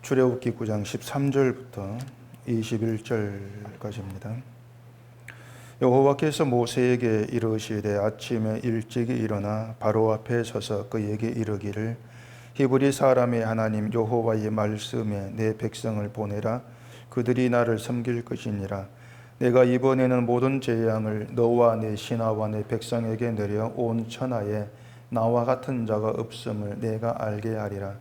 출애굽기 9장 13절부터 21절까지입니다. 여호와께서 모세에게 이르시되 아침에 일찍이 일어나 바로 앞에 서서 그에게 이르기를 히브리 사람의 하나님 여호와의 말씀에 내 백성을 보내라. 그들이 나를 섬길 것이니라. 내가 이번에는 모든 재앙을 너와 내 신하와 내 백성에게 내려 온 천하에 나와 같은 자가 없음을 내가 알게 하리라.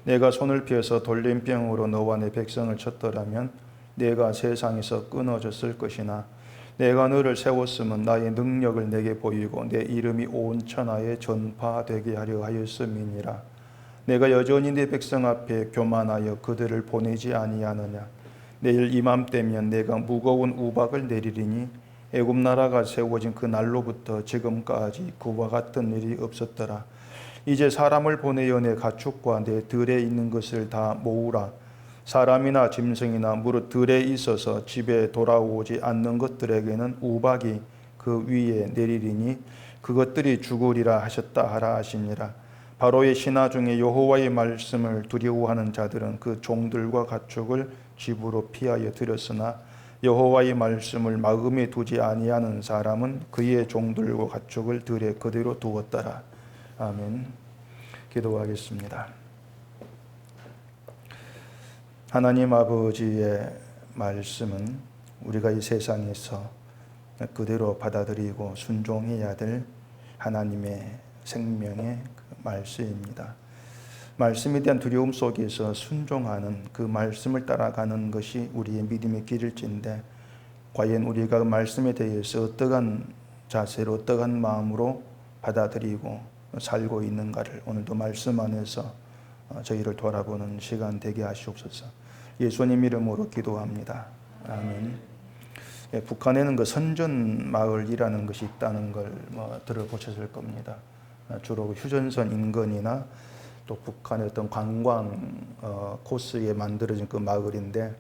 내가 손을 펴서 돌림병으로 너와 내 백성을 쳤더라면 내가 세상에서 끊어졌을 것이나 내가 너를 세웠음은 나의 능력을 내게 보이고 내 이름이 온 천하에 전파되게 하려 하였음이니라. 내가 여전히 내 백성 앞에 교만하여 그들을 보내지 아니하느냐. 내일 이맘때면 내가 무거운 우박을 내리리니 애굽 나라가 세워진 그 날로부터 지금까지 그와 같은 일이 없었더라. 이제 사람을 보내어 내 가축과 내 들에 있는 것을 다 모으라. 사람이나 짐승이나 무릇 들에 있어서 집에 돌아오지 않는 것들에게는 우박이 그 위에 내리리니 그것들이 죽으리라 하셨다 하라 하시니라. 바로의 신하 중에 여호와의 말씀을 두려워하는 자들은 그 종들과 가축을 집으로 피하여 들였으나 여호와의 말씀을 마음에 두지 아니하는 사람은 그의 종들과 가축을 들에 그대로 두었더라. 아멘. 기도하겠습니다. 하나님 아버지의 말씀은 우리가 이 세상에서 그대로 받아들이고 순종해야 될 하나님의 생명의 말씀입니다. 말씀에 대한 두려움 속에서 순종하는 그 말씀을 따라가는 것이 우리의 믿음의 길일진데 과연 우리가 그 말씀에 대해서 어떠한 자세로 어떠한 마음으로 받아들이고 살고 있는가를 오늘도 말씀 안에서 저희를 돌아보는 시간 되게 하시옵소서. 예수님 이름으로 기도합니다. 아멘. 북한에는 그 선전 마을이라는 것이 있다는 걸 들어보셨을 겁니다. 주로 휴전선 인근이나 또 북한의 어떤 관광 코스에 만들어진 그 마을인데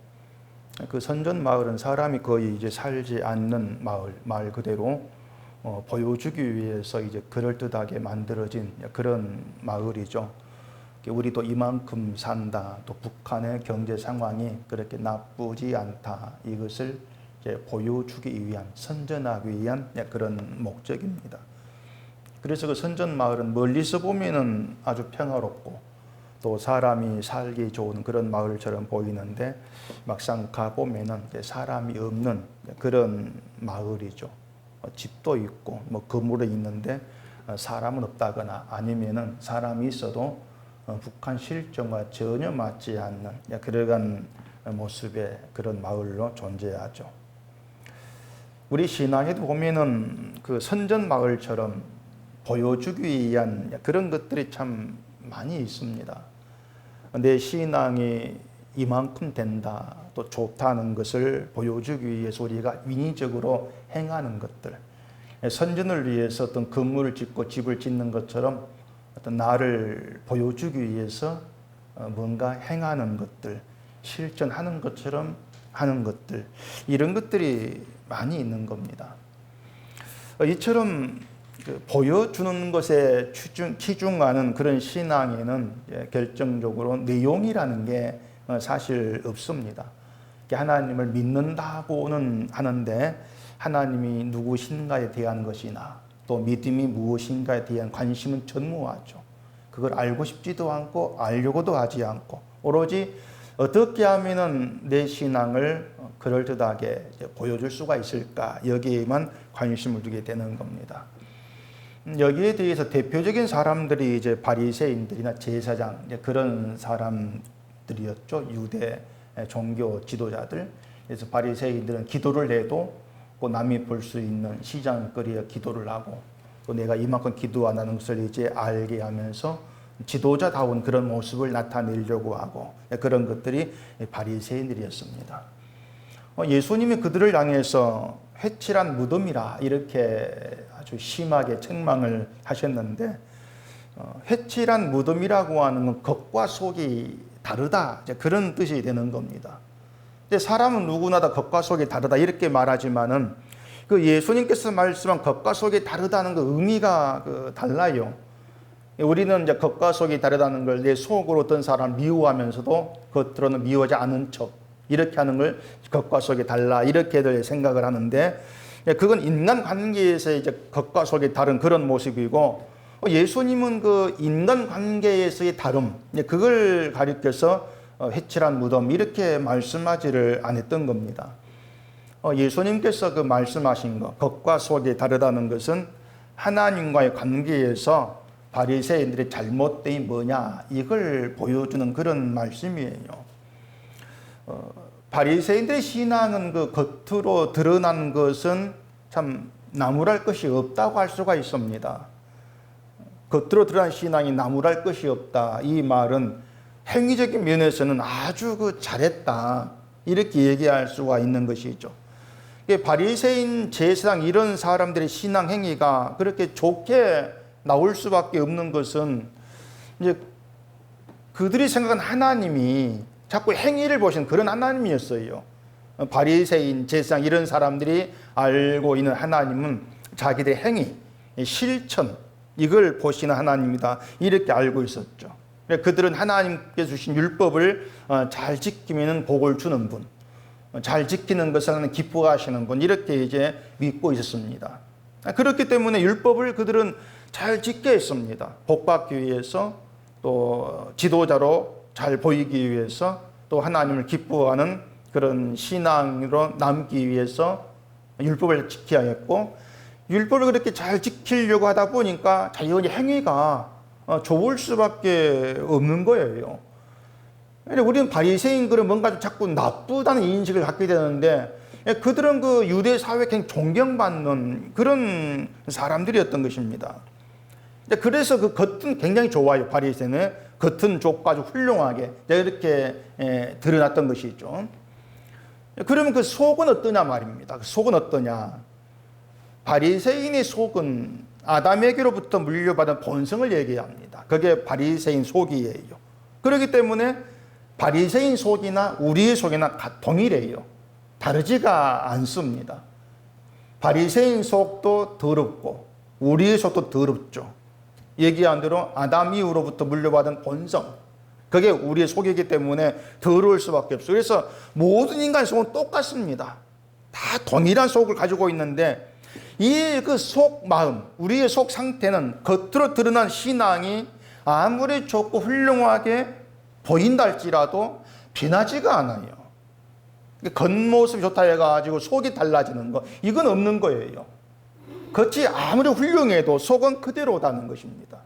그 선전 마을은 사람이 거의 이제 살지 않는 말 그대로 보여주기 위해서 이제 그럴듯하게 만들어진 그런 마을이죠. 우리도 이만큼 산다. 또 북한의 경제 상황이 그렇게 나쁘지 않다. 이것을 이제 보여주기 위한, 선전하기 위한 그런 목적입니다. 그래서 그 선전 마을은 멀리서 보면은 아주 평화롭고 또 사람이 살기 좋은 그런 마을처럼 보이는데 막상 가보면은 사람이 없는 그런 마을이죠. 집도 있고 건물이 있는데 사람은 없다거나 아니면은 사람이 있어도 북한 실정과 전혀 맞지 않는 그러한 모습의 그런 마을로 존재하죠. 우리 신앙에도 보면은 그 선전 마을처럼 보여주기 위한 그런 것들이 참 많이 있습니다. 내 신앙이 이만큼 된다, 또 좋다는 것을 보여주기 위해서 우리가 인위적으로 행하는 것들, 선전을 위해서 어떤 건물을 짓고 집을 짓는 것처럼 어떤 나를 보여주기 위해서 뭔가 행하는 것들, 실천하는 것처럼 하는 것들, 이런 것들이 많이 있는 겁니다. 이처럼 보여주는 것에 치중하는 그런 신앙에는 결정적으로 내용이라는 게 사실 없습니다. 하나님을 믿는다고는 하는데 하나님이 누구신가에 대한 것이나 또 믿음이 무엇인가에 대한 관심은 전무하죠. 그걸 알고 싶지도 않고 알려고도 하지 않고 오로지 어떻게 하면 내 신앙을 그럴듯하게 보여줄 수가 있을까, 여기에만 관심을 두게 되는 겁니다. 여기에 대해서 대표적인 사람들이 이제 바리새인들이나 제사장 그런 사람들이었죠. 유대 종교 지도자들. 그래서 바리새인들은 기도를 해도 남이 볼 수 있는 시장거리에 기도를 하고 또 내가 이만큼 기도 안 하는 것을 이제 알게 하면서 지도자다운 그런 모습을 나타내려고 하고 그런 것들이 바리새인들이었습니다. 예수님이 그들을 향해서 회칠한 무덤이라 이렇게 아주 심하게 책망을 하셨는데 회칠한 무덤이라고 하는 건 겉과 속이 다르다 그런 뜻이 되는 겁니다. 근데 사람은 누구나 다 겉과 속이 다르다 이렇게 말하지만은 그 예수님께서 말씀한 겉과 속이 다르다는 그 의미가 달라요. 우리는 이제 겉과 속이 다르다는 걸 내 속으로 어떤 사람을 미워하면서도 겉으로는 미워하지 않은 척 이렇게 하는 걸 겉과 속이 달라 이렇게들 생각을 하는데 그건 인간 관계에서 이제 겉과 속이 다른 그런 모습이고 예수님은 그 인간 관계에서의 다름 그걸 가리켜서 회칠한 무덤 이렇게 말씀하지를 않았던 겁니다. 예수님께서 그 말씀하신 것 겉과 속이 다르다는 것은 하나님과의 관계에서 바리새인들의 잘못됨이 뭐냐 이걸 보여주는 그런 말씀이에요. 바리새인들의 신앙은 그 겉으로 드러난 것은 참 나무랄 것이 없다고 할 수가 있습니다. 겉으로 드러난 신앙이 나무랄 것이 없다. 이 말은 행위적인 면에서는 아주 그 잘했다 이렇게 얘기할 수가 있는 것이죠. 바리새인, 제사장 이런 사람들의 신앙 행위가 그렇게 좋게 나올 수밖에 없는 것은 이제 그들이 생각한 하나님이 자꾸 행위를 보시는 그런 하나님이었어요. 바리새인, 제사장 이런 사람들이 알고 있는 하나님은 자기들의 행위, 실천 이걸 보시는 하나님이다 이렇게 알고 있었죠. 그들은 하나님께 주신 율법을 잘 지키면 복을 주는 분, 잘 지키는 것을 하나님 기뻐하시는 분 이렇게 이제 믿고 있었습니다. 그렇기 때문에 율법을 그들은 잘 지켜 했습니다. 복받기 위해서 또 지도자로 잘 보이기 위해서 또 하나님을 기뻐하는 그런 신앙으로 남기 위해서 율법을 지켜야 했고 율법을 그렇게 잘 지키려고 하다 보니까 자연히 행위가 좋을 수밖에 없는 거예요. 우리는 바리새인 그런 뭔가 자꾸 나쁘다는 인식을 갖게 되는데 그들은 그 유대 사회에 굉장히 존경받는 그런 사람들이었던 것입니다. 그래서 그 겉은 굉장히 좋아요. 바리새인은 겉은 좋고 아주 훌륭하게 이렇게 드러났던 것이죠. 그러면 그 속은 어떠냐 말입니다. 그 속은 어떠냐? 바리새인의 속은 아담에게로부터 물려받은 본성을 얘기합니다. 그게 바리새인 속이에요. 그렇기 때문에 바리새인 속이나 우리의 속이나 동일해요. 다르지가 않습니다. 바리새인 속도 더럽고 우리의 속도 더럽죠. 얘기한 대로 아담 이후로부터 물려받은 본성 그게 우리의 속이기 때문에 더러울 수밖에 없어요. 그래서 모든 인간 속은 똑같습니다. 다 동일한 속을 가지고 있는데 이 그 속 마음 우리의 속 상태는 겉으로 드러난 신앙이 아무리 좋고 훌륭하게 보인다 할지라도 변하지가 않아요. 겉모습이 좋다 해가지고 속이 달라지는 거 이건 없는 거예요. 겉이 아무리 훌륭해도 속은 그대로다는 것입니다.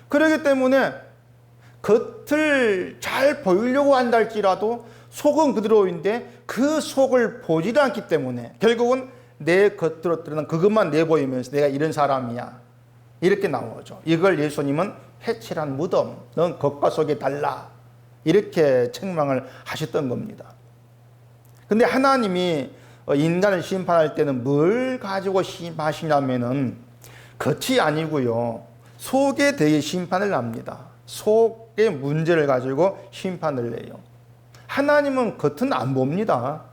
그렇기 때문에 겉을 잘 보이려고 한다 할지라도 속은 그대로인데 그 속을 보지 않기 때문에 결국은 내 겉으로 드러난 그것만 내보이면서 내가 이런 사람이야 이렇게 나오죠. 이걸 예수님은 회칠한 무덤 넌 겉과 속이 달라 이렇게 책망을 하셨던 겁니다. 근데 하나님이 인간을 심판할 때는 뭘 가지고 심판하시냐면은 겉이 아니고요. 속에 대해 심판을 합니다. 속의 문제를 가지고 심판을 해요. 하나님은 겉은 안 봅니다.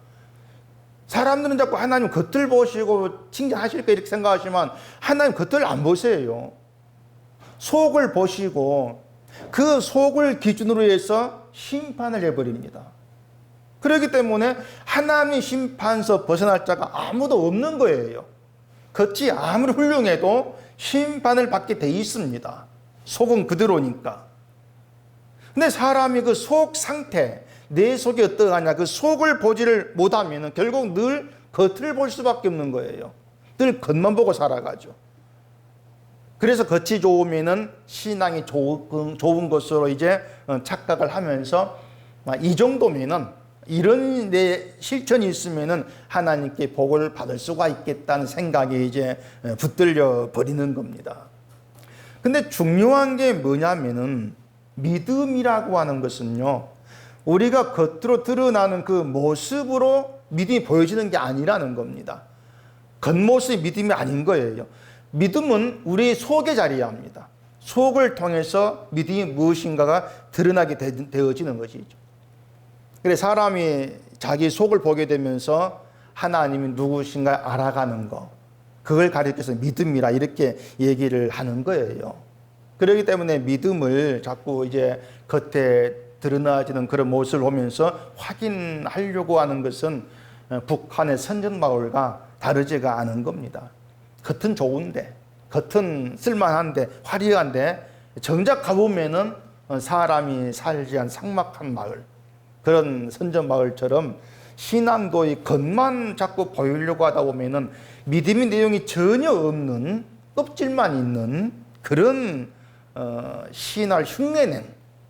사람들은 자꾸 하나님 겉을 보시고 칭찬하실까 이렇게 생각하시면 하나님 겉을 안 보세요. 속을 보시고 그 속을 기준으로 해서 심판을 해버립니다. 그렇기 때문에 하나님의 심판서 벗어날 자가 아무도 없는 거예요. 겉이 아무리 훌륭해도 심판을 받게 돼 있습니다. 속은 그대로니까. 근데 사람이 그 속 상태, 내 속이 어떠하냐, 그 속을 보지를 못하면 결국 늘 겉을 볼 수밖에 없는 거예요. 늘 겉만 보고 살아가죠. 그래서 겉이 좋으면은 신앙이 좋은 것으로 이제 착각을 하면서 이 정도면은 이런 내 실천이 있으면은 하나님께 복을 받을 수가 있겠다는 생각이 이제 붙들려 버리는 겁니다. 근데 중요한 게 뭐냐면은 믿음이라고 하는 것은요, 우리가 겉으로 드러나는 그 모습으로 믿음이 보여지는 게 아니라는 겁니다. 겉모습이 믿음이 아닌 거예요. 믿음은 우리 속에 자리합니다. 속을 통해서 믿음이 무엇인가가 드러나게 되어지는 것이죠. 그래서 사람이 자기 속을 보게 되면서 하나님이 누구신가 알아가는 거, 그걸 가리켜서 믿음이라 이렇게 얘기를 하는 거예요. 그렇기 때문에 믿음을 자꾸 이제 겉에 드러나지는 그런 모습을 보면서 확인하려고 하는 것은 북한의 선전마을과 다르지가 않은 겁니다. 겉은 좋은데, 겉은 쓸만한데, 화려한데, 정작 가보면은 사람이 살지 않은 삭막한 마을, 그런 선전마을처럼 신앙도의 겉만 자꾸 보이려고 하다 보면은 믿음의 내용이 전혀 없는, 껍질만 있는 그런 신화를 흉내낸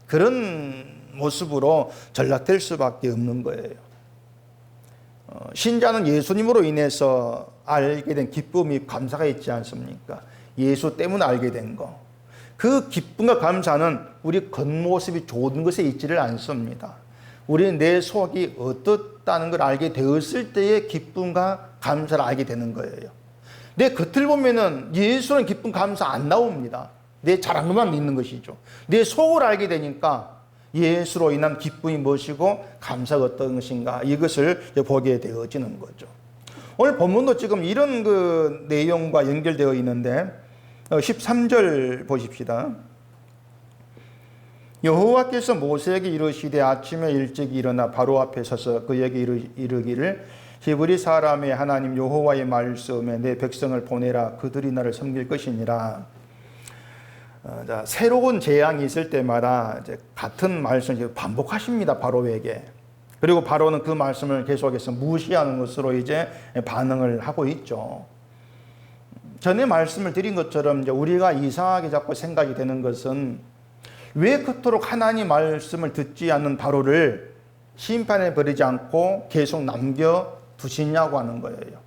그런 모습으로 전락될 수밖에 없는 거예요. 신자는 예수님으로 인해서 알게 된 기쁨이 감사가 있지 않습니까? 예수 때문에 알게 된 거. 그 기쁨과 감사는 우리 겉모습이 좋은 것에 있지를 않습니다. 우리는 내 속이 어떻다는 걸 알게 되었을 때의 기쁨과 감사를 알게 되는 거예요. 내 겉을 보면은 예수는 기쁨, 감사 안 나옵니다. 내 잘한 것만 믿는 것이죠. 내 속을 알게 되니까 예수로 인한 기쁨이 무엇이고 감사가 어떤 것인가, 이것을 보게 되어지는 거죠. 오늘 본문도 지금 이런 그 내용과 연결되어 있는데 13절 보십시다. 여호와께서 모세에게 이르시되 아침에 일찍 일어나 바로 앞에 서서 그에게 이르기를 히브리 사람의 하나님 여호와의 말씀에 내 백성을 보내라. 그들이 나를 섬길 것이니라. 자, 새로운 재앙이 있을 때마다 이제 같은 말씀을 반복하십니다. 바로에게. 그리고 바로는 그 말씀을 계속해서 무시하는 것으로 이제 반응을 하고 있죠. 전에 말씀을 드린 것처럼 이제 우리가 이상하게 자꾸 생각이 되는 것은 왜 그토록 하나님 말씀을 듣지 않는 바로를 심판에 버리지 않고 계속 남겨두시냐고 하는 거예요.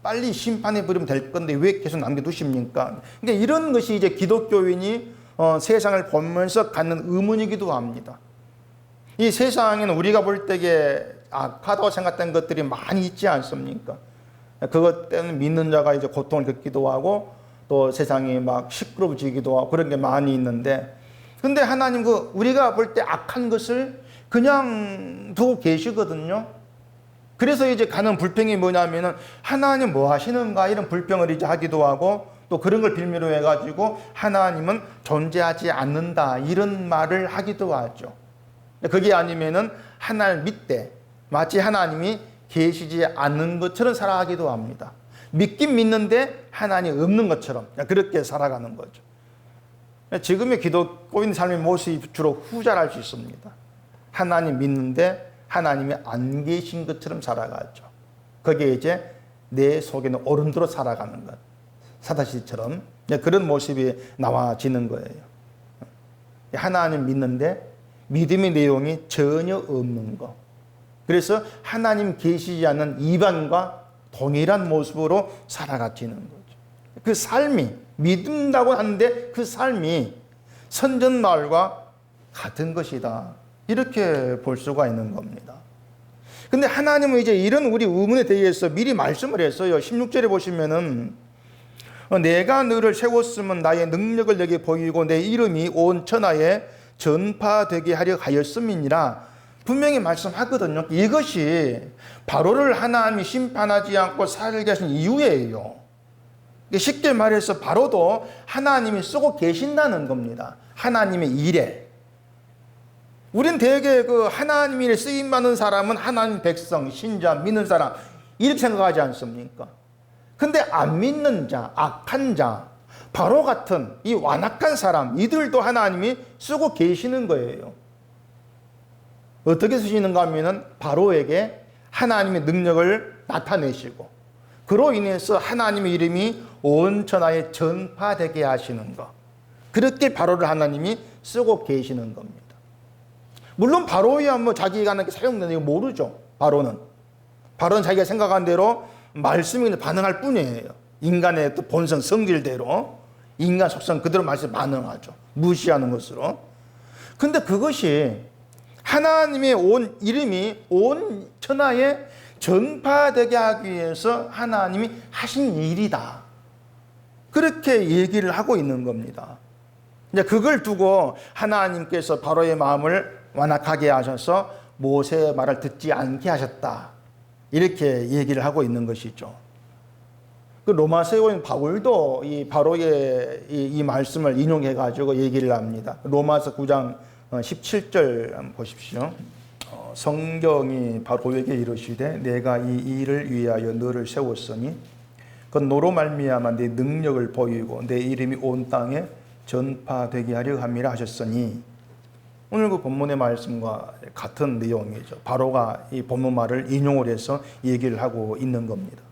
빨리 심판해 버리면 될 건데 왜 계속 남겨두십니까? 그러니까 이런 것이 이제 기독교인이 세상을 보면서 갖는 의문이기도 합니다. 이 세상에는 우리가 볼 때에 악하다고 생각된 것들이 많이 있지 않습니까? 그것 때문에 믿는 자가 이제 고통을 겪기도 하고 또 세상이 막 시끄러워지기도 하고 그런 게 많이 있는데, 근데 하나님 우리가 볼 때 악한 것을 그냥 두고 계시거든요. 그래서 이제 가는 불평이 뭐냐면은 하나님 뭐 하시는가 이런 불평을 이제 하기도 하고 또 그런 걸 빌미로 해가지고 하나님은 존재하지 않는다 이런 말을 하기도 하죠. 그게 아니면은 하나님을 믿되 마치 하나님이 계시지 않는 것처럼 살아가기도 합니다. 믿긴 믿는데 하나님 없는 것처럼 그렇게 살아가는 거죠. 지금의 기독교인 삶의 모습이 주로 후자를 할 수 있습니다. 하나님 믿는데 하나님이 안 계신 것처럼 살아가죠. 거기에 이제 내 속에는 오른대로 살아가는 것. 사다시처럼 그런 모습이 나와지는 거예요. 하나님 믿는데 믿음의 내용이 전혀 없는 것. 그래서 하나님 계시지 않는 이방과 동일한 모습으로 살아가지는 거죠. 그 삶이 믿는다고 하는데 그 삶이 선전마을과 같은 것이다. 이렇게 볼 수가 있는 겁니다. 근데 하나님은 이제 이런 우리 의문에 대해서 미리 말씀을 했어요. 16절에 보시면은 내가 너를 세웠으면 나의 능력을 내게 보이고 내 이름이 온 천하에 전파되게 하려 하였음이니라. 분명히 말씀하거든요. 이것이 바로를 하나님이 심판하지 않고 살게 하신 이유예요. 쉽게 말해서 바로도 하나님이 쓰고 계신다는 겁니다. 하나님의 일에. 우린 대개 그 하나님 일에 쓰임 받는 사람은 하나님 백성, 신자, 믿는 사람 이렇게 생각하지 않습니까? 근데 안 믿는 자, 악한 자, 바로 같은 이 완악한 사람, 이들도 하나님이 쓰고 계시는 거예요. 어떻게 쓰시는가 하면은 바로에게 하나님의 능력을 나타내시고 그로 인해서 하나님의 이름이 온 천하에 전파되게 하시는 것. 그렇게 바로를 하나님이 쓰고 계시는 겁니다. 물론 바로야 뭐 자기가 하는 게 사용되는 거 모르죠. 바로는 자기가 생각한 대로 말씀에 반응할 뿐이에요. 인간의 또 본성 성질대로 인간 속성 그대로 말씀에 반응하죠. 무시하는 것으로. 근데 그것이 하나님의 온 이름이 온 천하에 전파되게 하기 위해서 하나님이 하신 일이다. 그렇게 얘기를 하고 있는 겁니다. 이제 그걸 두고 하나님께서 바로의 마음을 완악하게 하셔서 모세의 말을 듣지 않게 하셨다. 이렇게 얘기를 하고 있는 것이죠. 그 로마서에 온 바울도 이 바로의 이 말씀을 인용해 가지고 얘기를 합니다. 로마서 9장 17절 한번 보십시오. 성경이 바로에게 이르시되 내가 이 일을 위하여 너를 세웠으니 그 너로 말미암아 내 능력을 보이고 내 이름이 온 땅에 전파되게 하려 함이라 하셨으니, 오늘 그 본문의 말씀과 같은 내용이죠. 바로가 이 본문 말을 인용을 해서 얘기를 하고 있는 겁니다.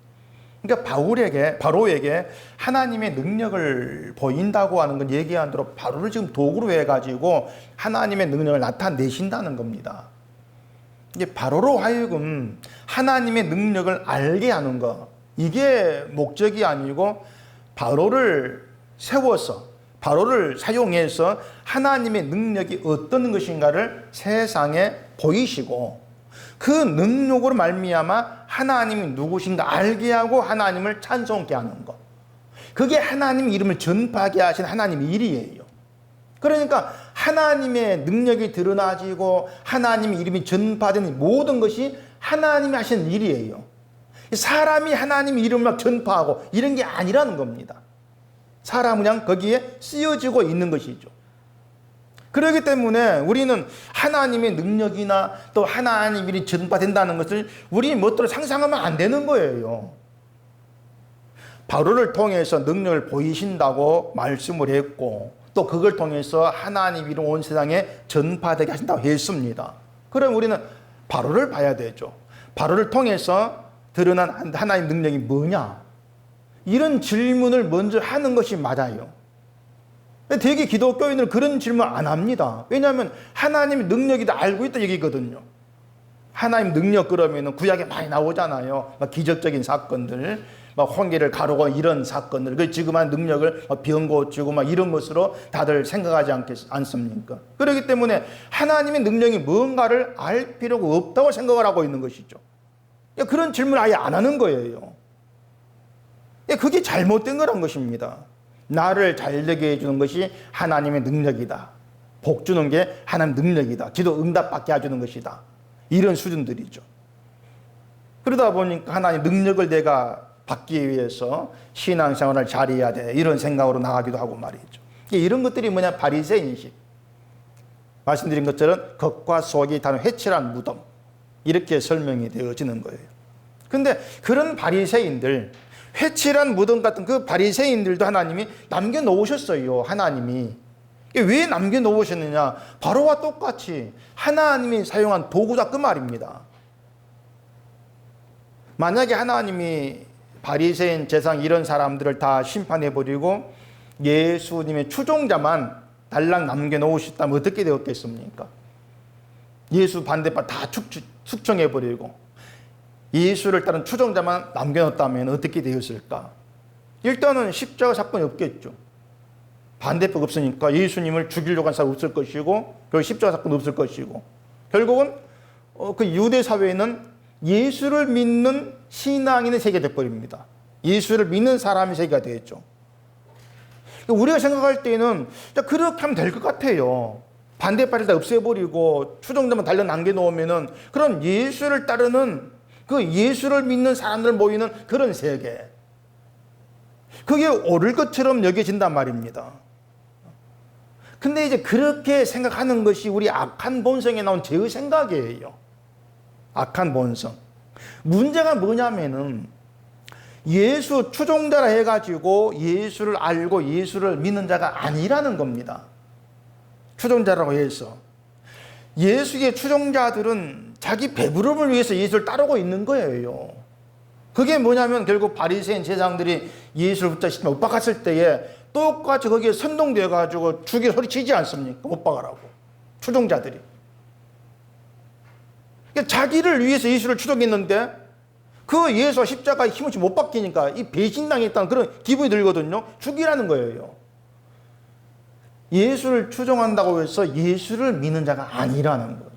그러니까 바로에게 하나님의 능력을 보인다고 하는 건 얘기한 대로 바로를 지금 도구로 해가지고 하나님의 능력을 나타내신다는 겁니다. 이제 바로로 하여금 하나님의 능력을 알게 하는 것, 이게 목적이 아니고 바로를 세워서 바로를 사용해서 하나님의 능력이 어떤 것인가를 세상에 보이시고 그 능력으로 말미암아 하나님이 누구신가 알게 하고 하나님을 찬송케 하는 것, 그게 하나님 이름을 전파하게 하신 하나님의 일이에요. 그러니까 하나님의 능력이 드러나지고 하나님의 이름이 전파되는 모든 것이 하나님이 하시는 일이에요. 사람이 하나님의 이름을 막 전파하고 이런 게 아니라는 겁니다. 사람은 그냥 거기에 쓰여지고 있는 것이죠. 그렇기 때문에 우리는 하나님의 능력이나 또 하나님의 일이 전파된다는 것을 우리 멋대로 상상하면 안 되는 거예요. 바로를 통해서 능력을 보이신다고 말씀을 했고 또 그걸 통해서 하나님 이름 온 세상에 전파되게 하신다고 했습니다. 그럼 우리는 바로를 봐야 되죠. 바로를 통해서 드러난 하나님 능력이 뭐냐? 이런 질문을 먼저 하는 것이 맞아요. 되게 기독교인들은 그런 질문 안 합니다. 왜냐하면 하나님의 능력이 다 알고 있다 얘기거든요. 하나님 능력 그러면 구약에 많이 나오잖아요. 막 기적적인 사건들, 막 홍해를 가르고 이런 사건들, 그 지금한 능력을 병 고치고 막 이런 것으로 다들 생각하지 않습니까? 그렇기 때문에 하나님의 능력이 뭔가를 알 필요가 없다고 생각을 하고 있는 것이죠. 그런 질문을 아예 안 하는 거예요. 그게 잘못된 거란 것입니다. 나를 잘되게 해주는 것이 하나님의 능력이다. 복 주는 게 하나님 능력이다. 기도 응답받게 해주는 것이다. 이런 수준들이죠. 그러다 보니까 하나님 능력을 내가 받기 위해서 신앙생활을 잘해야 돼. 이런 생각으로 나가기도 하고 말이죠. 이런 것들이 뭐냐? 바리새인식. 말씀드린 것처럼 겉과 속이 다른 회칠한 무덤. 이렇게 설명이 되어지는 거예요. 근데 그런 바리새인들, 회칠한 무덤 같은 그 바리새인들도 하나님이 남겨놓으셨어요. 하나님이. 왜 남겨놓으셨느냐? 바로와 똑같이 하나님이 사용한 도구다 그 말입니다. 만약에 하나님이 바리새인, 재상 이런 사람들을 다 심판해버리고 예수님의 추종자만 달랑 남겨놓으셨다면 어떻게 되었겠습니까? 예수 반대파 다 숙청해버리고 예수를 따른 추종자만 남겨놓았다면 어떻게 되었을까? 일단은 십자가 사건이 없겠죠. 반대법 없으니까 예수님을 죽이려고 한 사람 없을 것이고 그 십자가 사건 없을 것이고 결국은 그 유대 사회에는 예수를 믿는 신앙인의 세계가 되어버립니다. 예수를 믿는 사람의 세계가 되겠죠. 우리가 생각할 때는 그렇게 하면 될 것 같아요. 반대파를 다 없애버리고 추종자만 달려 남겨놓으면은 그런 예수를 따르는 그 예수를 믿는 사람들 모이는 그런 세계, 그게 옳을 것처럼 여겨진단 말입니다. 근데 이제 그렇게 생각하는 것이 우리 악한 본성에 나온 죄의 생각이에요. 악한 본성. 문제가 뭐냐면은 예수 추종자라 해가지고 예수를 알고 예수를 믿는 자가 아니라는 겁니다. 추종자라고 해서 예수의 추종자들은 자기 배부름을 위해서 예수를 따르고 있는 거예요. 그게 뭐냐면 결국 바리새인 제사장들이 예수를 붙잡아 못 박았을 때에 똑같이 거기에 선동되어 가지고 죽일 소리치지 않습니까? 못 박으라고. 추종자들이. 그러니까 자기를 위해서 예수를 추종했는데 그 예수와 십자가에 힘없이 못 박히니까 이 배신당했다는 그런 기분이 들거든요. 죽이라는 거예요. 예수를 추종한다고 해서 예수를 믿는 자가 아니라는 거죠.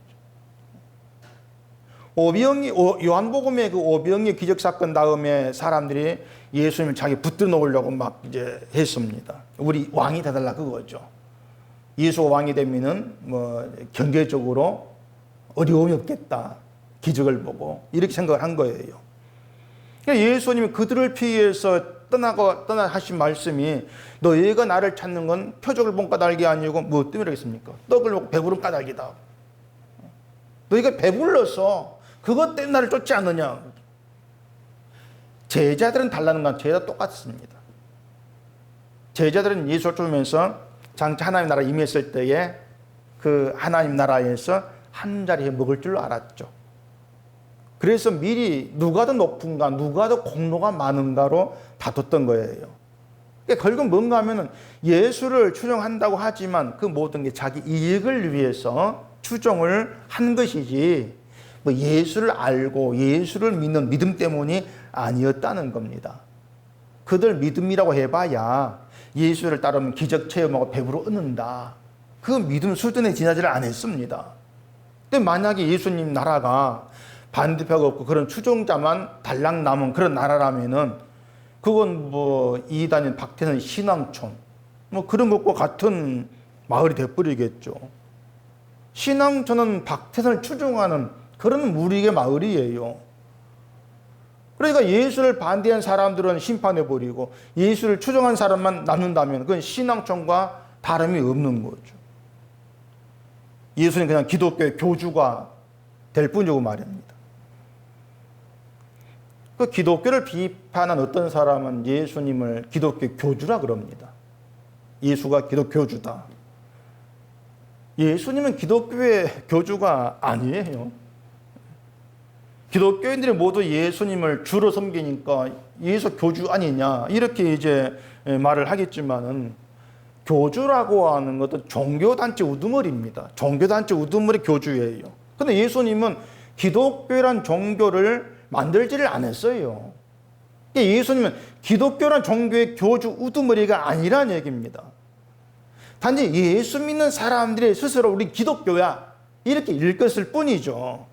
요한복음의 그 오병이어 기적 사건 다음에 사람들이 예수님을 자기 붙들어 놓으려고 막 이제 했습니다. 우리 왕이 되달라 그거죠. 예수가 왕이 되면은 뭐 경제적으로 어려움이 없겠다. 기적을 보고 이렇게 생각을 한 거예요. 그러니까 예수님이 그들을 피해서 떠나 하신 말씀이 너희가 나를 찾는 건 표적을 본 까닭이 아니고 무엇 때문이겠습니까? 떡을 먹고 배부른 까닭이다. 너희가 배불러서 그것 때문에 나를 쫓지 않느냐. 제자들은 달라는 건 제자 똑같습니다. 제자들은 예수를 쫓으면서 장차 하나님 나라 임했을 때에 그 하나님 나라에서 한 자리에 먹을 줄 알았죠. 그래서 미리 누가 더 높은가, 누가 더 공로가 많은가로 다퉜던 거예요. 그러니까 결국 뭔가 하면은 예수를 추종한다고 하지만 그 모든 게 자기 이익을 위해서 추종을 한 것이지 뭐 예수를 알고 예수를 믿는 믿음 때문이 아니었다는 겁니다. 그들 믿음이라고 해봐야 예수를 따르면 기적 체험하고 배부로 얻는다. 그 믿음 수준에 지나지를 않았습니다. 근데 만약에 예수님 나라가 반대표가 없고 그런 추종자만 달랑 남은 그런 나라라면은 그건 뭐 이단인 박태선 신앙촌 뭐 그런 것과 같은 마을이 돼버리겠죠. 신앙촌은 박태선을 추종하는 그런 무리의 마을이에요. 그러니까 예수를 반대한 사람들은 심판해버리고 예수를 추종한 사람만 남는다면 그건 신앙촌과 다름이 없는 거죠. 예수는 그냥 기독교의 교주가 될 뿐이고 말입니다. 그 기독교를 비판한 어떤 사람은 예수님을 기독교 교주라 그럽니다. 예수가 기독교주다. 예수님은 기독교의 교주가 아니에요. 기독교인들이 모두 예수님을 주로 섬기니까 예수 교주 아니냐 이렇게 이제 말을 하겠지만은 교주라고 하는 것도 종교단체 우두머리입니다. 종교단체 우두머리 교주예요. 근데 예수님은 기독교란 종교를 만들지를 않았어요. 예수님은 기독교란 종교의 교주 우두머리가 아니라는 얘기입니다. 단지 예수 믿는 사람들이 스스로 우리 기독교야 이렇게 읽었을 뿐이죠.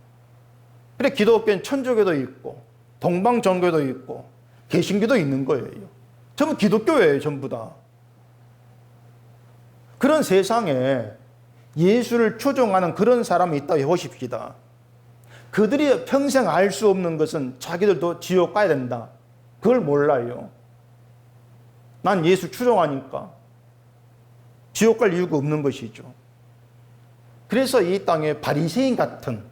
그래 기독교는 천주교도 있고 동방정교도 있고 개신교도 있는 거예요. 전부 기독교예요. 전부 다. 그런 세상에 예수를 추종하는 그런 사람이 있다고 해보십시다. 그들이 평생 알 수 없는 것은 자기들도 지옥 가야 된다. 그걸 몰라요. 난 예수 추종하니까 지옥 갈 이유가 없는 것이죠. 그래서 이 땅에 바리새인 같은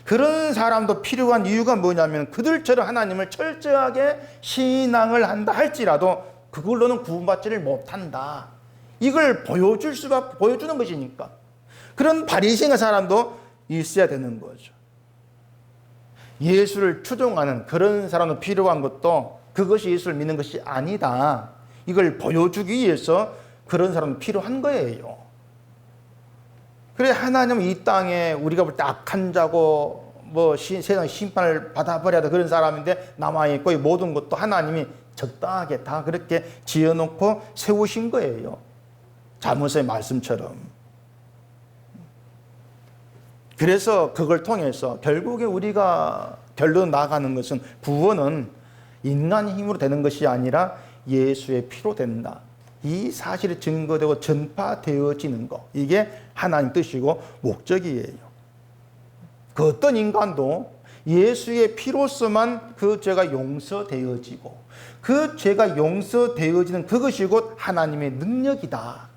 그런 사람도 필요한 이유가 뭐냐면 그들처럼 하나님을 철저하게 신앙을 한다 할지라도 그걸로는 구원받지를 못한다. 이걸 보여주는 것이니까. 그런 바리새인 사람도 있어야 되는 거죠. 예수를 추종하는 그런 사람도 필요한 것도 그것이 예수를 믿는 것이 아니다. 이걸 보여주기 위해서 그런 사람도 필요한 거예요. 그래 하나님은 이 땅에 우리가 볼 때 악한 자고 뭐 세상 심판을 받아버려야 돼 그런 사람인데 남아있고 이 모든 것도 하나님이 적당하게 다 그렇게 지어놓고 세우신 거예요. 잠언의 말씀처럼. 그래서 그걸 통해서 결국에 우리가 결론 나가는 것은 구원은 인간의 힘으로 되는 것이 아니라 예수의 피로 된다. 이 사실이 증거되고 전파되어지는 것. 이게 하나님 뜻이고 목적이에요. 그 어떤 인간도 예수의 피로서만 그 죄가 용서되어지고 그 죄가 용서되어지는 그것이 곧 하나님의 능력이다.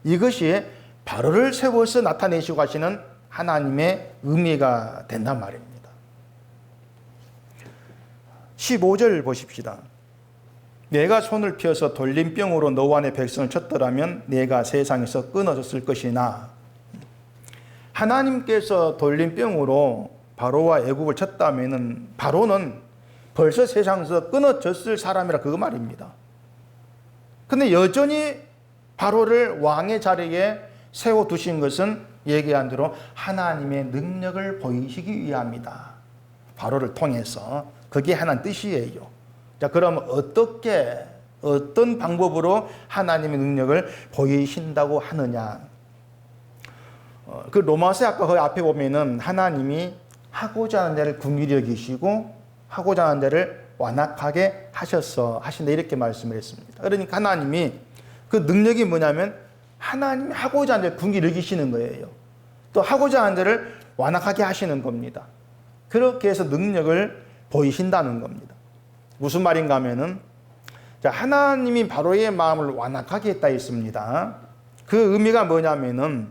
이것이 바로를 세워서 나타내시고 가시는 하나님의 의미가 된단 말입니다. 15절 보십시다. 내가 손을 펴서 돌림병으로 너와 내 백성을 쳤더라면 내가 세상에서 끊어졌을 것이나 하나님께서 돌림병으로 바로와 애국을 쳤다면은 바로는 벌써 세상에서 끊어졌을 사람이라 그 말입니다. 근데 여전히 바로를 왕의 자리에 세워두신 것은 얘기한 대로 하나님의 능력을 보이시기 위함이다. 바로를 통해서 그게 하나님 뜻이에요. 자, 그럼 어떤 방법으로 하나님의 능력을 보이신다고 하느냐? 그 로마서 아까 거기 앞에 보면은 하나님이 하고자 하는 데를 긍휼히 여기시고 하고자 하는 데를 완악하게 하신다 이렇게 말씀을 했습니다. 그러니까 하나님이 그 능력이 뭐냐면 하나님이 하고자 하는 데를 긍휼히 여기시는 거예요. 또 하고자 하는 데를 완악하게 하시는 겁니다. 그렇게 해서 능력을 보이신다는 겁니다. 무슨 말인가 하면은 자, 하나님이 바로의 마음을 완악하게 했다 했습니다. 그 의미가 뭐냐면은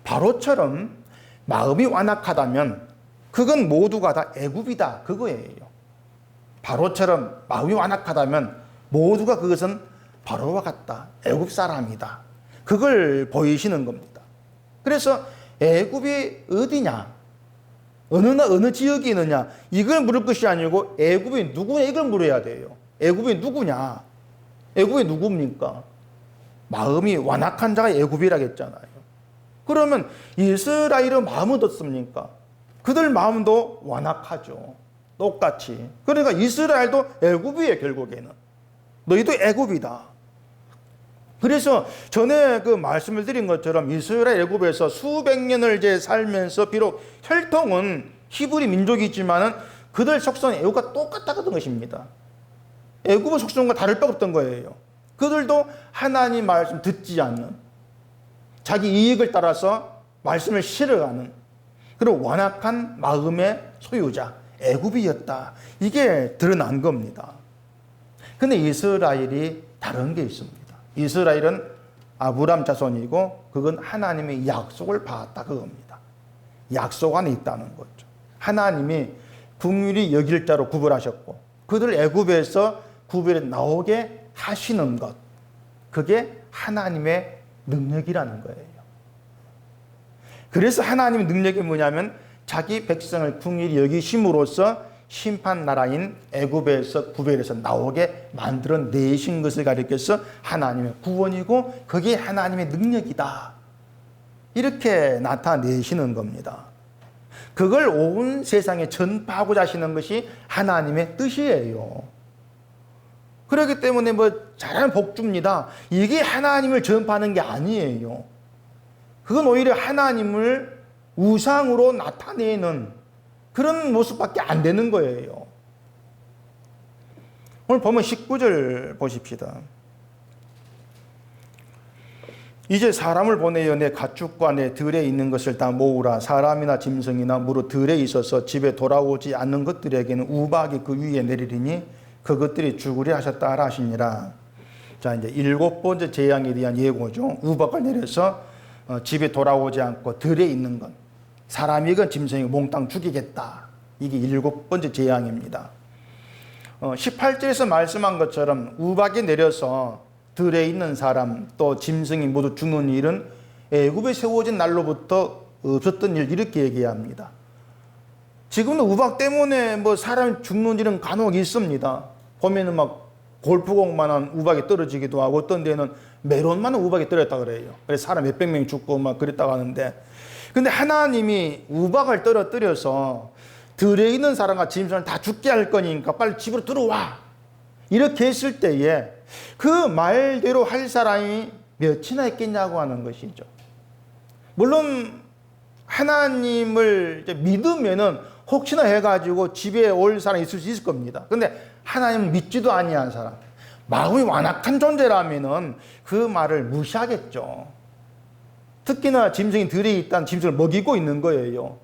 바로처럼 마음이 완악하다면 그건 모두가 다 애굽이다 그거예요. 바로처럼 마음이 완악하다면 모두가 그것은 바로와 같다. 애굽 사람이다. 그걸 보이시는 겁니다. 그래서 애굽이 어디냐? 어느 지역이 있느냐? 이걸 물을 것이 아니고 애굽이 누구냐? 이걸 물어야 돼요. 애굽이 누구냐? 애굽이 누굽니까? 마음이 완악한 자가 애굽이라고 했잖아요. 그러면 이스라엘은 마음은 어떻습니까? 그들 마음도 완악하죠. 똑같이. 그러니까 이스라엘도 애굽이에요, 결국에는. 너희도 애굽이다. 그래서 전에 그 말씀을 드린 것처럼 이스라엘 애굽에서 수백 년을 이제 살면서 비록 혈통은 히브리 민족이지만은 그들 속성은 애굽과 똑같다는 것입니다. 애굽의 속성과 다를 바 없던 거예요. 그들도 하나님 말씀 듣지 않는, 자기 이익을 따라서 말씀을 싫어하는 그런 완악한 마음의 소유자 애굽이었다. 이게 드러난 겁니다. 근데 이스라엘이 다른 게 있습니다. 이스라엘은 아브람 자손이고 그건 하나님의 약속을 받았다 그겁니다. 약속 안에 있다는 거죠. 하나님이 긍휼히 여길 자로 구별하셨고 그들 애굽에서 구별해 나오게 하시는 것, 그게 하나님의 능력이라는 거예요. 그래서 하나님의 능력이 뭐냐면 자기 백성을 긍휼히 여기심으로써 심판 나라인 애굽에서 구별해서 나오게 만들어 내신 것을 가리켜서 하나님의 구원이고 그게 하나님의 능력이다. 이렇게 나타내시는 겁니다. 그걸 온 세상에 전파하고자 하시는 것이 하나님의 뜻이에요. 그렇기 때문에 잘하면 복 줍니다. 이게 하나님을 전파하는 게 아니에요. 그건 오히려 하나님을 우상으로 나타내는 그런 모습밖에 안 되는 거예요. 오늘 보면 19절 보십시다. 이제 사람을 보내어 내 가축과 내 들에 있는 것을 다 모으라. 사람이나 짐승이나 무릇 들에 있어서 집에 돌아오지 않는 것들에게는 우박이 그 위에 내리리니 그것들이 죽으리 하셨다 하시니라. 자, 이제 7번째 재앙에 대한 예고죠. 우박을 내려서 집에 돌아오지 않고 들에 있는 것, 사람이건 짐승이건 몽땅 죽이겠다. 이게 7번째 재앙입니다. 18절에서 말씀한 것처럼 우박이 내려서 들에 있는 사람 또 짐승이 모두 죽는 일은 애굽에 세워진 날로부터 없었던 일, 이렇게 얘기합니다. 지금도 우박 때문에 사람이 죽는 일은 간혹 있습니다. 보면은 골프공만한 우박이 떨어지기도 하고 어떤 데는 메론만한 우박이 떨어졌다 그래요. 그래서 사람 몇백 명이 죽고 그랬다고 하는데, 근데 하나님이 우박을 떨어뜨려서 들에 있는 사람과 짐승을 다 죽게 할 거니까 빨리 집으로 들어와, 이렇게 했을 때에 그 말대로 할 사람이 몇이나 있겠냐고 하는 것이죠. 물론 하나님을 믿으면은 혹시나 해가지고 집에 올 사람이 있을 수 있을 겁니다. 근데 하나님을 믿지도 아니한 사람, 마음이 완악한 존재라면은 그 말을 무시하겠죠. 특히나 짐승이 들에 있다는 짐승을 먹이고 있는 거예요.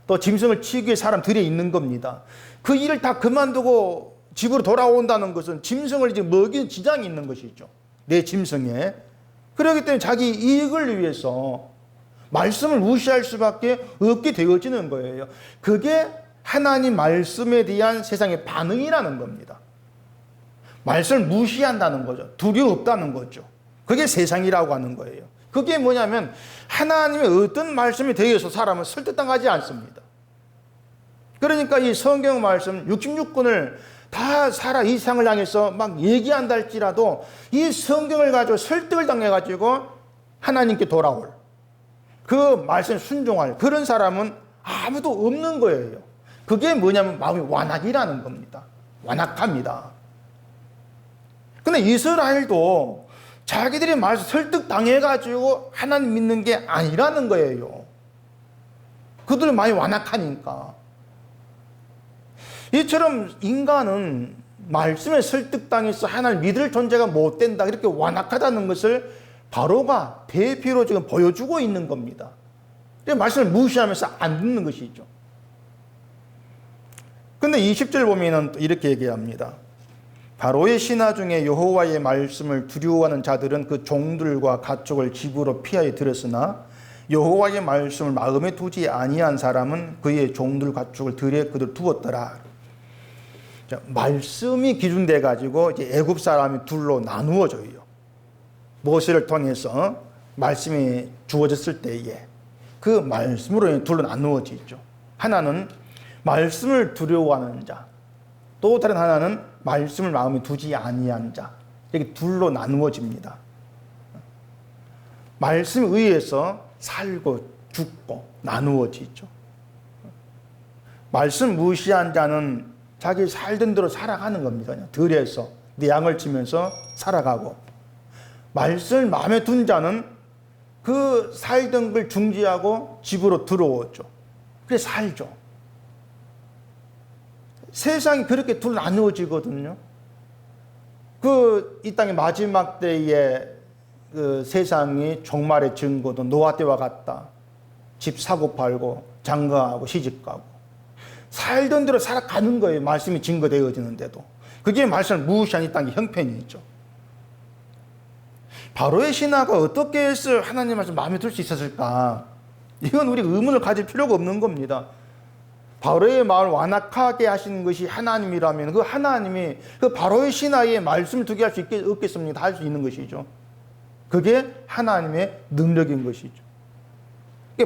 또 짐승을 치기 위해 사람 들에 있는 겁니다. 그 일을 다 그만두고 집으로 돌아온다는 것은 짐승을 이제 먹이는 지장이 있는 것이죠. 내 짐승에. 그렇기 때문에 자기 이익을 위해서 말씀을 무시할 수밖에 없게 되어지는 거예요. 그게 하나님 말씀에 대한 세상의 반응이라는 겁니다. 말씀을 무시한다는 거죠. 두려움 없다는 거죠. 그게 세상이라고 하는 거예요. 그게 뭐냐면 하나님의 어떤 말씀에 대해서 사람은 설득당하지 않습니다. 그러니까 이 성경 말씀 66권을 다 살아 이 세상을 향해서 얘기한다 할지라도 이 성경을 가지고 설득을 당해가지고 하나님께 돌아올, 그 말씀에 순종할 그런 사람은 아무도 없는 거예요. 그게 뭐냐면 마음이 완악이라는 겁니다. 완악합니다. 근데 이스라엘도 자기들이 말씀 설득당해가지고 하나님 믿는 게 아니라는 거예요. 그들 많이 완악하니까. 이처럼 인간은 말씀에 설득당해서 하나님 믿을 존재가 못 된다, 이렇게 완악하다는 것을 바로가 대표로 지금 보여주고 있는 겁니다. 말씀을 무시하면서 안 듣는 것이죠. 근데 20절 보면은 또 이렇게 얘기합니다. 바로의 신하 중에 여호와의 말씀을 두려워하는 자들은 그 종들과 가축을 집으로 피하여 들였으나 여호와의 말씀을 마음에 두지 아니한 사람은 그의 종들 가축을 들에 그들 두었더라. 자, 말씀이 기준돼 가지고 이제 애굽 사람이 둘로 나누어져요. 모세를 통해서 말씀이 주어졌을 때에 그 말씀으로 둘로 나누어지죠. 하나는 말씀을 두려워하는 자, 또 다른 하나는 말씀을 마음에 두지 아니한 자, 이렇게 둘로 나누어집니다. 말씀에 의해서 살고 죽고 나누어지죠. 말씀 무시한 자는 자기 살던 대로 살아가는 겁니다. 들에서 내 양을 치면서 살아가고, 말씀을 마음에 둔 자는 그 살던 걸 중지하고 집으로 들어오죠. 그래 살죠. 세상이 그렇게 둘 나누어지거든요. 이 땅의 마지막 때에 그 세상이 종말의 증거도 노아 때와 같다. 집 사고 팔고 장가하고 시집가고 살던 대로 살아가는 거예요. 말씀이 증거되어지는데도. 그게 말씀을 무시한 이 땅의 형편이죠. 바로의 신하가 어떻게 해서 하나님 말씀 마음에 들 수 있었을까? 이건 우리 의문을 가질 필요가 없는 겁니다. 바로의 마음을 완악하게 하시는 것이 하나님이라면 그 하나님이 그 바로의 신하의 말씀을 두게 할 수 없겠습니까? 할 수 있는 것이죠. 그게 하나님의 능력인 것이죠.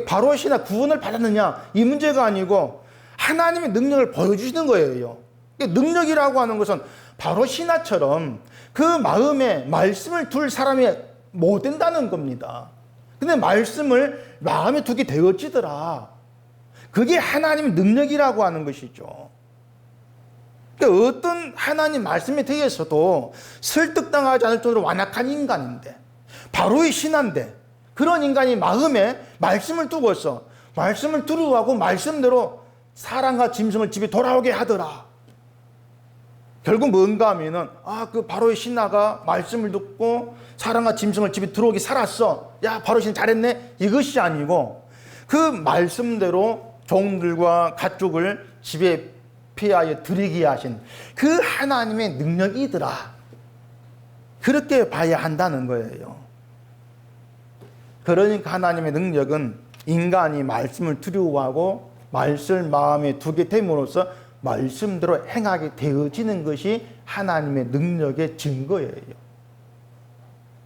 바로의 신하 구원을 받았느냐 이 문제가 아니고 하나님의 능력을 보여주시는 거예요. 능력이라고 하는 것은 바로 신하처럼 그 마음에 말씀을 둘 사람이 못 된다는 겁니다. 근데 말씀을 마음에 두게 되어지더라. 그게 하나님의 능력이라고 하는 것이죠. 그러니까 어떤 하나님 말씀에 대해서도 설득당하지 않을 정도로 완악한 인간인데, 바로의 신하인데, 그런 인간이 마음에 말씀을 두고서 말씀을 두려워하고 말씀대로 사람과 짐승을 집에 돌아오게 하더라. 결국 뭔가 하면은 그 바로의 신하가 말씀을 듣고 사람과 짐승을 집에 들어오게 살았어. 야, 바로의 신하 잘했네. 이것이 아니고 그 말씀대로 종들과 가축을 집에 피하여 들이게 하신 그 하나님의 능력이더라. 그렇게 봐야 한다는 거예요. 그러니까 하나님의 능력은 인간이 말씀을 두려워하고 말씀을 마음에 두게 됨으로써 말씀대로 행하게 되어지는 것이 하나님의 능력의 증거예요.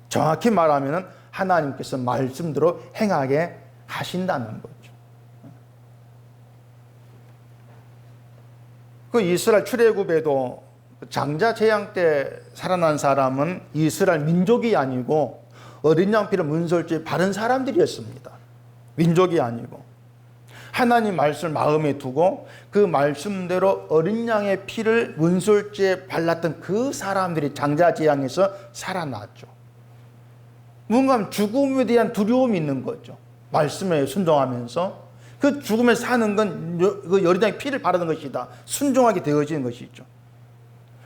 정확히 말하면 하나님께서 말씀대로 행하게 하신다는 거죠. 그 이스라엘 출애굽에도 장자 재앙 때 살아난 사람은 이스라엘 민족이 아니고 어린 양 피를 문설주에 바른 사람들이었습니다. 민족이 아니고 하나님 말씀을 마음에 두고 그 말씀대로 어린 양의 피를 문설주에 발랐던 그 사람들이 장자 재앙에서 살아났죠. 뭔가 죽음에 대한 두려움이 있는 거죠. 말씀에 순종하면서 그 죽음에 사는 건 그 어린 양의 피를 바르는 것이다. 순종하게 되어지는 것이죠.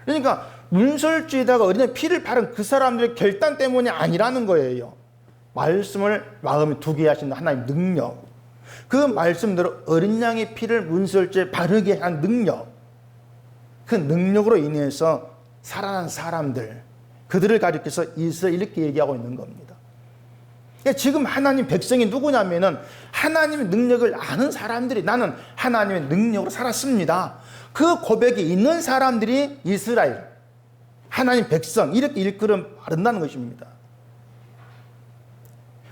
그러니까 문설주에다가 어린 양의 피를 바른 그 사람들의 결단 때문이 아니라는 거예요. 말씀을 마음에 두게 하시는 하나님의 능력, 그 말씀대로 어린 양의 피를 문설주에 바르게 한 능력, 그 능력으로 인해서 살아난 사람들, 그들을 가리켜서 이스라엘 이렇게 얘기하고 있는 겁니다. 그러니까 지금 하나님 백성이 누구냐면은 하나님의 능력을 아는 사람들이, 나는 하나님의 능력으로 살았습니다. 그 고백이 있는 사람들이 이스라엘, 하나님 백성, 이렇게 일컬음 바른다는 것입니다.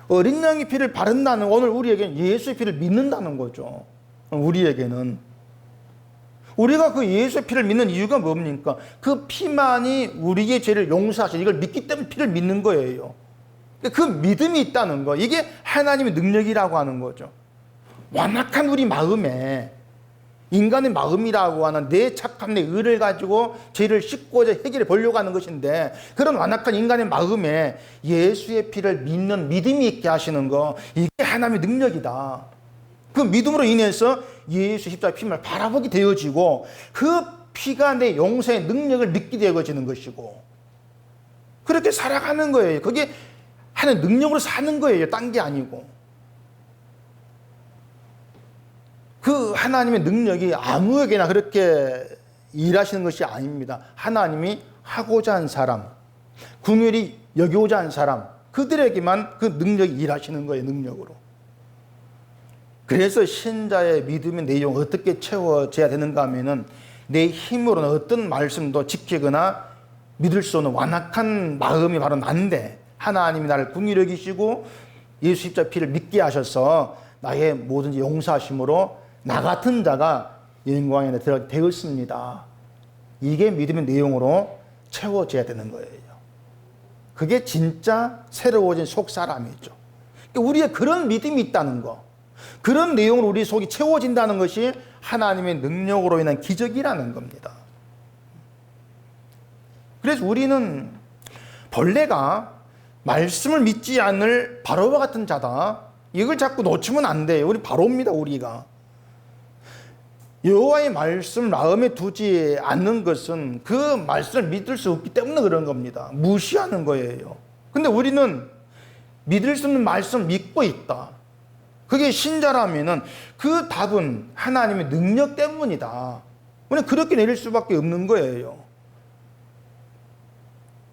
어린 양의 피를 바른다는, 오늘 우리에게는 예수의 피를 믿는다는 거죠. 우리에게는. 우리가 그 예수의 피를 믿는 이유가 뭡니까? 그 피만이 우리의 죄를 용서하시는, 이걸 믿기 때문에 피를 믿는 거예요. 그 믿음이 있다는 거, 이게 하나님의 능력이라고 하는 거죠. 완악한 우리 마음에, 인간의 마음이라고 하는 내 착함, 내 의를 가지고 죄를 씻고자 해결해 보려고 하는 것인데, 그런 완악한 인간의 마음에 예수의 피를 믿는 믿음이 있게 하시는 거, 이게 하나님의 능력이다. 그 믿음으로 인해서 예수 십자가의 피를 바라보게 되어지고, 그 피가 내 용서의 능력을 느끼게 되어지는 것이고, 그렇게 살아가는 거예요. 그게 하나의 능력으로 사는 거예요. 딴 게 아니고. 그 하나님의 능력이 아무에게나 그렇게 일하시는 것이 아닙니다. 하나님이 하고자 한 사람, 긍휼히 여기고자 한 사람, 그들에게만 그 능력이 일하시는 거예요. 능력으로. 그래서 신자의 믿음의 내용 어떻게 채워져야 되는가 하면은 내 힘으로는 어떤 말씀도 지키거나 믿을 수 없는 완악한 마음이 바로 난데, 하나님이 나를 긍휼히 여기시고 예수 십자 피를 믿게 하셔서 나의 모든 용서하심으로 나 같은 자가 영광에 들어가게 되었습니다. 이게 믿음의 내용으로 채워져야 되는 거예요. 그게 진짜 새로워진 속 사람이죠. 우리의 그런 믿음이 있다는 거, 그런 내용으로 우리 속이 채워진다는 것이 하나님의 능력으로 인한 기적이라는 겁니다. 그래서 우리는 벌레가 말씀을 믿지 않을 바로와 같은 자다, 이걸 자꾸 놓치면 안 돼요. 우리 바로입니다. 우리가 여호와의 말씀을 마음에 두지 않는 것은 그 말씀을 믿을 수 없기 때문에 그런 겁니다. 무시하는 거예요. 근데 우리는 믿을 수 있는 말씀을 믿고 있다. 그게 신자라면은 그 답은 하나님의 능력 때문이다. 우리는 그렇게 내릴 수밖에 없는 거예요.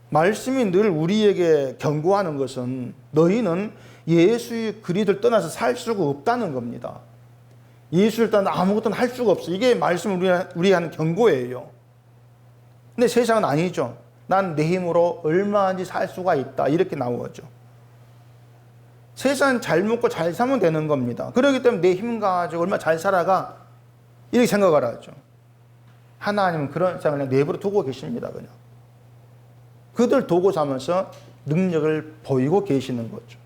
말씀이 늘 우리에게 경고하는 것은 너희는 예수의 그리스도를 떠나서 살 수가 없다는 겁니다. 예수를 떠나 아무것도 할 수가 없어. 이게 말씀 우리에게 하는 경고예요. 근데 세상은 아니죠. 난 내 힘으로 얼마든지 살 수가 있다, 이렇게 나오죠. 세상은 잘 먹고 잘 살면 되는 겁니다. 그렇기 때문에 내 힘 가지고 얼마나 잘 살아가, 이렇게 생각을 하죠. 하나님은 그런 생각을 그냥 내버려 두고 계십니다. 그냥 그들 두고 사면서 능력을 보이고 계시는 거죠.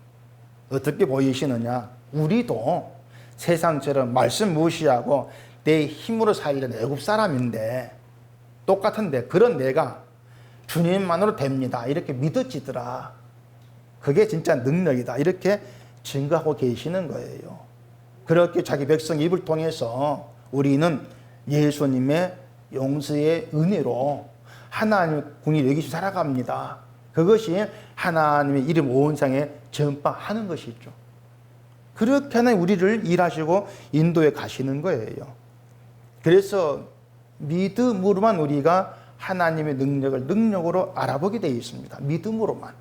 어떻게 보이시느냐? 우리도 세상처럼 말씀 무시하고 내 힘으로 살려는 애굽 사람인데, 똑같은데 그런 내가 주님만으로 됩니다, 이렇게 믿어지더라. 그게 진짜 능력이다, 이렇게 증거하고 계시는 거예요. 그렇게 자기 백성 입을 통해서 우리는 예수님의 용서의 은혜로 하나님의 궁이 여기서 살아갑니다. 그것이 하나님의 이름 온 세상에 전파하는 것이죠. 그렇게 하나님 우리를 일하시고 인도에 가시는 거예요. 그래서 믿음으로만 우리가 하나님의 능력을 능력으로 알아보게 되어 있습니다. 믿음으로만.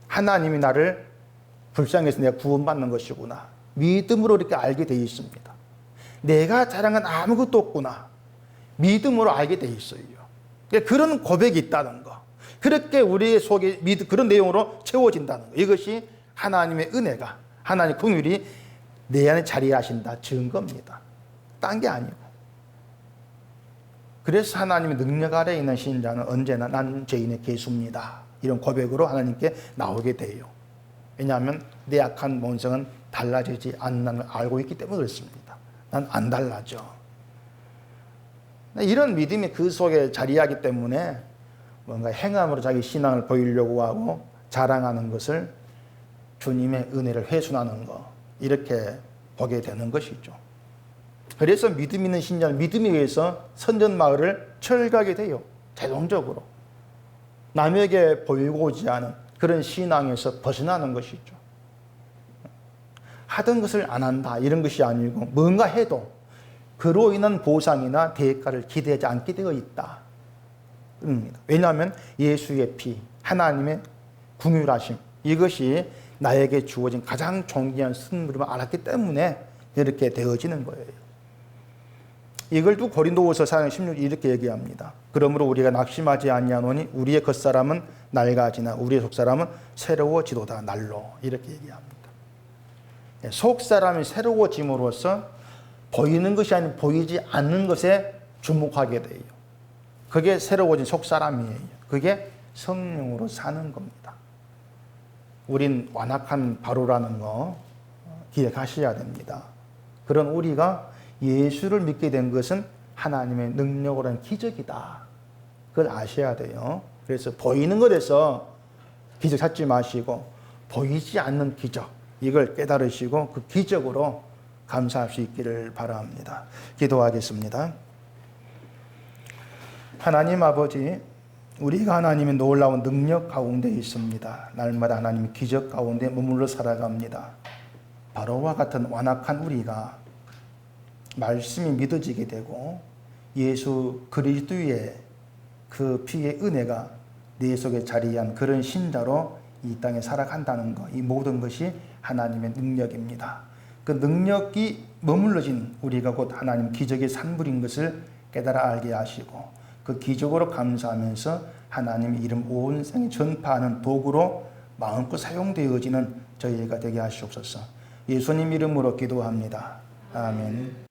하나님이 나를 불쌍해서 내가 구원받는 것이구나, 믿음으로 이렇게 알게 되어 있습니다. 내가 자랑한 아무것도 없구나, 믿음으로 알게 되어 있어요. 그런 고백이 있다는 거, 그렇게 우리의 속에 그런 내용으로 채워진다는 거, 이것이 하나님의 은혜가, 하나님의 긍휼이 내 안에 자리하신다 증거입니다. 딴 게 아니고. 그래서 하나님의 능력 아래에 있는 신자는 언제나 난 죄인의 개수입니다, 이런 고백으로 하나님께 나오게 돼요. 왜냐하면 내 악한 본성은 달라지지 않는 걸 알고 있기 때문에 그렇습니다. 난 안 달라져. 이런 믿음이 그 속에 자리하기 때문에 뭔가 행함으로 자기 신앙을 보이려고 하고 자랑하는 것을 주님의 은혜를 훼손하는 거, 이렇게 보게 되는 것이죠. 그래서 믿음 있는 신자는 믿음에 의해서 선전마을을 철거하게 돼요. 자동적으로. 남에게 보이고자 하는 그런 신앙에서 벗어나는 것이죠. 하던 것을 안 한다, 이런 것이 아니고 뭔가 해도 그로 인한 보상이나 대가를 기대하지 않게 되어 있다. 왜냐하면 예수의 피, 하나님의 긍휼하심, 이것이 나에게 주어진 가장 존귀한 선물임을 알았기 때문에 이렇게 되어지는 거예요. 이걸 또 고린도후서 4장 16절 이렇게 얘기합니다. 그러므로 우리가 낙심하지 아니하노니 우리의 겉사람은 낡아지나 우리의 속사람은 새로워지도다, 날로, 이렇게 얘기합니다. 속사람이 새로워짐으로써 보이는 것이 아닌 보이지 않는 것에 주목하게 돼요. 그게 새로워진 속사람이에요. 그게 성령으로 사는 겁니다. 우린 완악한 바로라는 거 기억하셔야 됩니다. 그런 우리가 예수를 믿게 된 것은 하나님의 능력으로 한 기적이다, 그걸 아셔야 돼요. 그래서 보이는 것에서 기적 찾지 마시고 보이지 않는 기적, 이걸 깨달으시고 그 기적으로 감사할 수 있기를 바랍니다. 기도하겠습니다. 하나님 아버지, 우리가 하나님의 놀라운 능력 가운데 있습니다. 날마다 하나님의 기적 가운데 머물러 살아갑니다. 바로와 같은 완악한 우리가 말씀이 믿어지게 되고 예수 그리스도의 그 피의 은혜가 내 속에 자리한 그런 신자로 이 땅에 살아간다는 것, 이 모든 것이 하나님의 능력입니다. 그 능력이 머물러진 우리가 곧 하나님 기적의 산물인 것을 깨달아 알게 하시고 그 기적으로 감사하면서 하나님 이름 온 세상에 전파하는 도구로 마음껏 사용되어지는 저희가 되게 하시옵소서. 예수님 이름으로 기도합니다. 아멘.